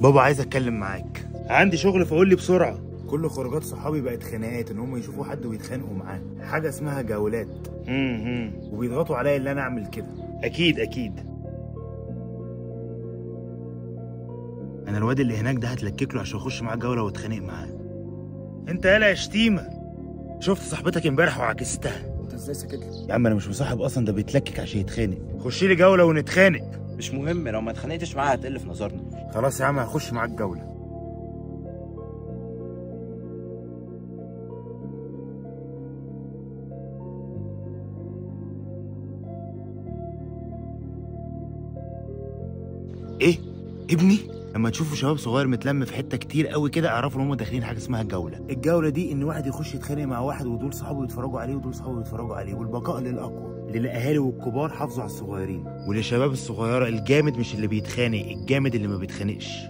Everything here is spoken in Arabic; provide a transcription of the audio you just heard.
بابا عايز اتكلم معاك، عندي شغل فقول لي بسرعه. كل خروجات صحابي بقت خناقات، ان هم يشوفوا حد ويتخانقوا معاه، حاجه اسمها جولات. وبيضغطوا عليا ان انا اعمل كده. اكيد اكيد. انا الواد اللي هناك ده هتلكك له عشان اخش معاه جوله واتخانق معاه. انت يالا يا شتيمه، شفت صاحبتك امبارح وعكستها. انت ازاي ساكت لي؟ يا عم انا مش مصاحب اصلا، ده بيتلكك عشان يتخانق. خش لي جوله ونتخانق. مش مهم، لو ما اتخانقتش معاها هتقل في نظرنا. خلاص يا عم هخش معاك جوله. ايه ابني؟ لما تشوفوا شباب صغير متلم في حته كتير قوي كده اعرفوا ان هم داخلين حاجه اسمها الجوله. الجوله دي ان واحد يخش يتخانق مع واحد، ودول صحابه يتفرجوا عليه ودول صحابه يتفرجوا عليه، والبقاء للاقوى. للاهالي والكبار حافظوا على الصغيرين، وللشباب الصغيره الجامد مش اللي بيتخانق، الجامد اللي ما بيتخانقش.